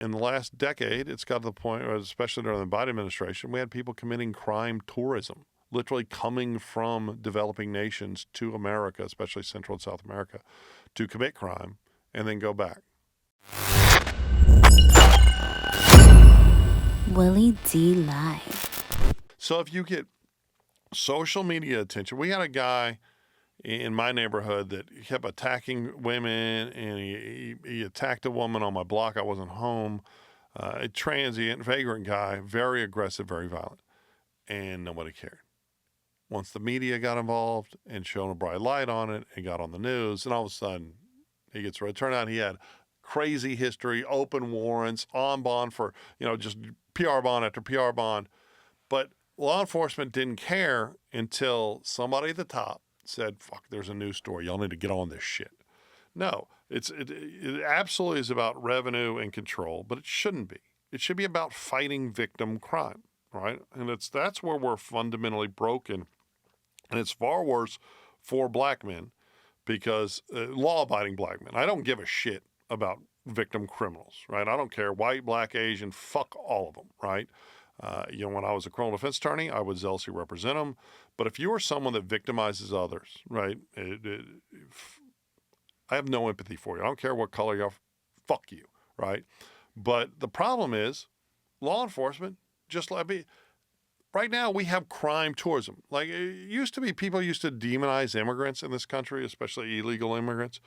In the last decade, it's got to the point, especially during the Biden administration, we had people committing crime tourism, literally coming from developing nations to America, especially Central and South America, to commit crime and then go back. Willie D. Live. So if you get social media attention, we had a guy in my neighborhood that kept attacking women, and he attacked a woman on my block. I wasn't home. A transient, vagrant guy, very aggressive, very violent, and nobody cared. Once the media got involved and shone a bright light on it and got on the news, and all of a sudden he gets arrested. Turned out he had crazy history, open warrants, on bond for, just PR bond after PR bond. But law enforcement didn't care until somebody at the top said, fuck, there's a news story. Y'all need to get on this shit. No, it absolutely is about revenue and control, but it shouldn't be. It should be about fighting victim crime, right? And that's where we're fundamentally broken. And it's far worse for black men because law-abiding black men. I don't give a shit about victim criminals, right? I don't care, white, black, Asian, fuck all of them, right? When I was a criminal defense attorney, I would zealously represent them. But if you are someone that victimizes others, right, I have no empathy for you. I don't care what color you are. Fuck you, right? But the problem is law enforcement, right now we have crime tourism. Like it used to be, people used to demonize immigrants in this country, especially illegal immigrants.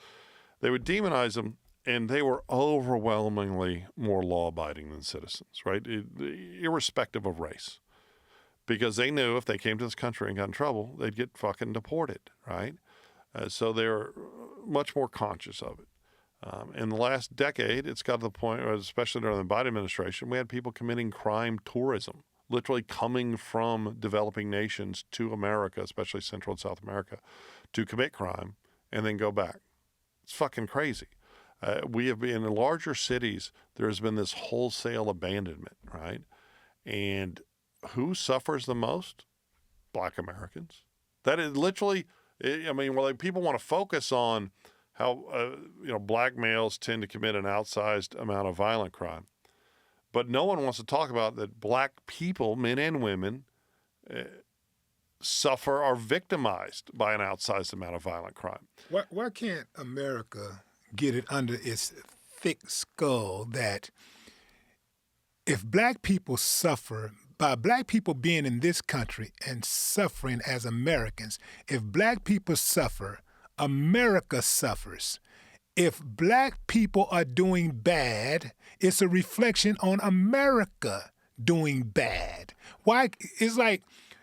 They would demonize them, and they were overwhelmingly more law-abiding than citizens, right? Irrespective of race. Because they knew if they came to this country and got in trouble, they'd get fucking deported, right? So they're much more conscious of it. In the last decade, it's got to the point, especially during the Biden administration, we had people committing crime tourism, literally coming from developing nations to America, especially Central and South America, to commit crime and then go back. It's fucking crazy. We have been in larger cities, there has been this wholesale abandonment, right? And who suffers the most? Black Americans. That is literally, people want to focus on how, black males tend to commit an outsized amount of violent crime. But no one wants to talk about that black people, men and women, suffer, are victimized by an outsized amount of violent crime. Why can't America get it under its thick skull that if black people suffer, by black people being in this country and suffering as Americans, if black people suffer, America suffers. If black people are doing bad, it's a reflection on America doing bad. Why? It's like,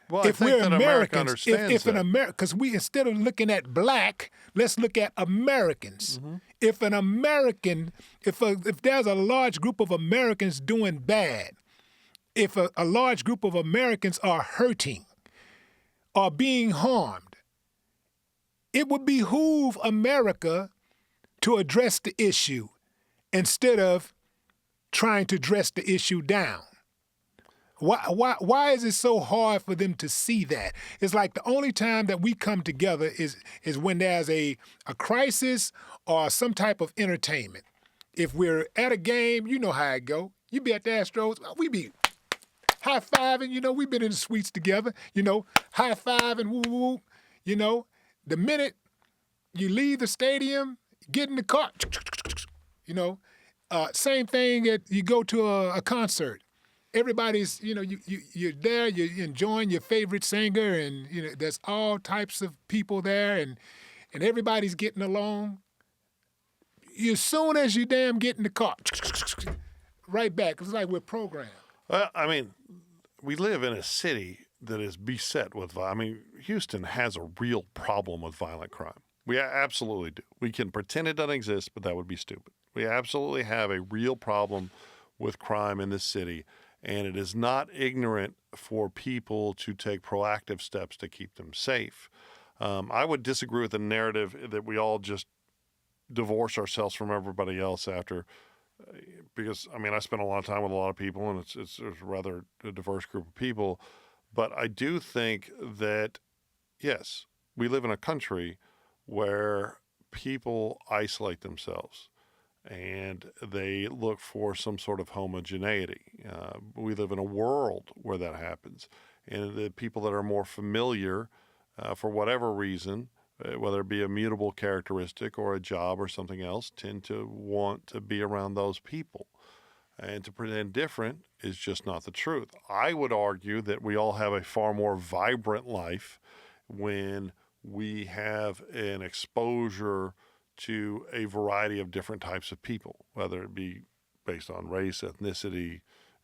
well, if we're Americans, because we, instead of looking at black, let's look at Americans. Mm-hmm. If there's a large group of Americans doing bad, if a large group of Americans are hurting or being harmed, it would behoove America to address the issue instead of trying to dress the issue down. Why is it so hard for them to see that? It's like the only time that we come together is when there's a crisis or some type of entertainment. If we're at a game, you know how it go. You be at the Astros, we be high-fiving, we've been in the suites together, high-fiving, woo-woo, the minute you leave the stadium, get in the car, same thing you go to a concert. Everybody's, you're there, you're enjoying your favorite singer, and, there's all types of people there, and everybody's getting along. As soon as you damn get in the car, right back. It's like we're programmed. Well, we live in a city that is beset with violence. Houston has a real problem with violent crime. We absolutely do. We can pretend it doesn't exist, but that would be stupid. We absolutely have a real problem with crime in this city. And it is not ignorant for people to take proactive steps to keep them safe. I would disagree with the narrative that we all just divorce ourselves from everybody else after, because, I spend a lot of time with a lot of people, and it's rather a diverse group of people. But I do think that, yes, we live in a country where people isolate themselves. and they look for some sort of homogeneity. We live in a world where that happens, and the people that are more familiar, for whatever reason, whether it be a mutable characteristic or a job or something else, tend to want to be around those people. And to pretend different is just not the truth. I would argue that we all have a far more vibrant life when we have an exposure to a variety of different types of people, whether it be based on race, ethnicity,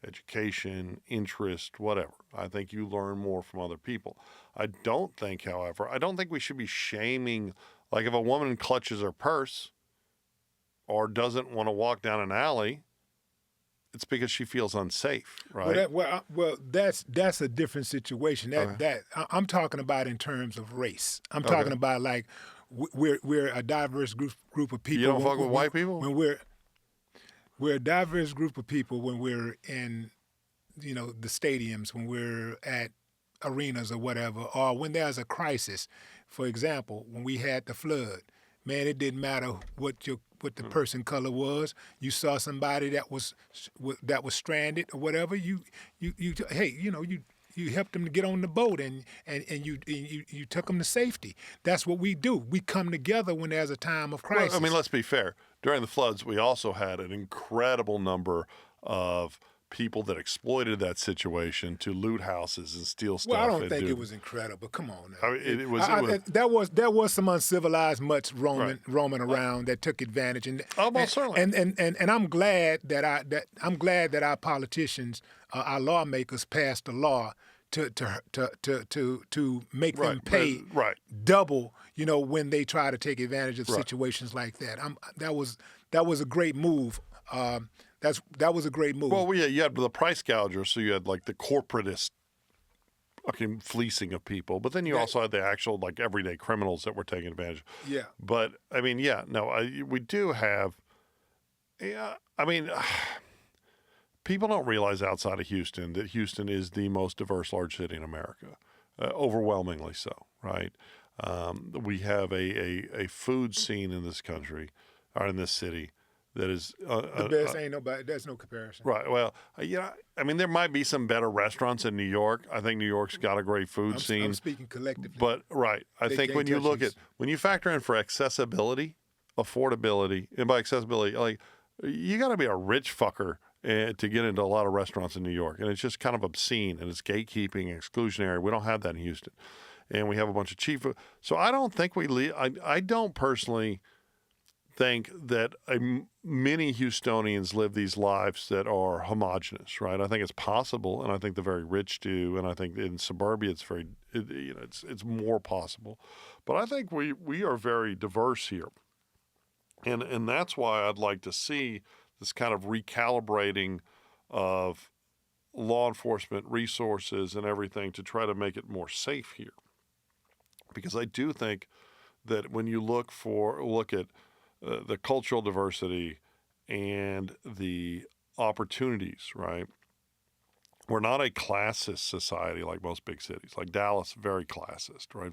education, interest, whatever. I think you learn more from other people. I don't think, however, we should be shaming, like if a woman clutches her purse or doesn't want to walk down an alley, it's because she feels unsafe, right? That's a different situation. I'm talking about in terms of race. I'm talking about like we're a diverse group of people. You don't fuck with white people? When we're a diverse group of people when we're in, the stadiums, when we're at arenas or whatever, or when there's a crisis. For example, when we had the flood, man, it didn't matter what the person color was. You saw somebody that was stranded or whatever. You helped them to get on the boat and you took them to safety. That's what we do. We come together when there's a time of crisis. Well, I mean, let's be fair. During the floods, we also had an incredible number of people that exploited that situation to loot houses and steal stuff. Well, I don't think it was incredible. Come on now. I mean, there was some uncivilized mutts roaming around that took advantage. Certainly. And I'm glad that our politicians, our lawmakers, passed a law to make them pay double. When they try to take advantage of situations like that. That was a great move. That was a great move. Well, you had the price gougers, so you had like the corporatist fucking fleecing of people, but then you also had the actual like everyday criminals that were taking advantage. Yeah. But I mean, we do have. Yeah, I mean, people don't realize outside of Houston that Houston is the most diverse large city in America, overwhelmingly so. Right. We have a food scene in this country, or in this city, that is the best. Ain't nobody. There's no comparison. Right. Well, I mean, there might be some better restaurants in New York. I think New York's got a great food scene. I'm speaking collectively. But I think when you factor in for accessibility, affordability, and by accessibility, like you got to be a rich fucker to get into a lot of restaurants in New York, and it's just kind of obscene and it's gatekeeping, exclusionary. We don't have that in Houston, and we have a bunch of cheap food. So I don't think I don't personally think that many Houstonians live these lives that are homogenous, right? I think it's possible, and I think the very rich do, and I think in suburbia it's more possible. But I think we are very diverse here, and that's why I'd like to see this kind of recalibrating of law enforcement resources and everything to try to make it more safe here, because I do think that when you look at the cultural diversity and the opportunities, right? We're not a classist society like most big cities. Like Dallas, very classist, right?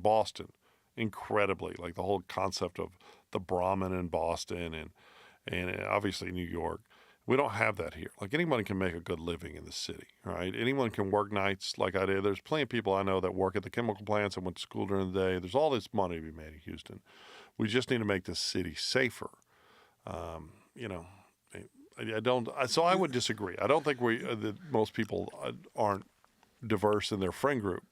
Boston, incredibly. Like the whole concept of the Brahmin in Boston and obviously New York. We don't have that here. Like anyone can make a good living in the city, right? Anyone can work nights like I did. There's plenty of people I know that work at the chemical plants and went to school during the day. There's all this money to be made in Houston. We just need to make this city safer. So I would disagree. I don't think that most people aren't diverse in their friend group.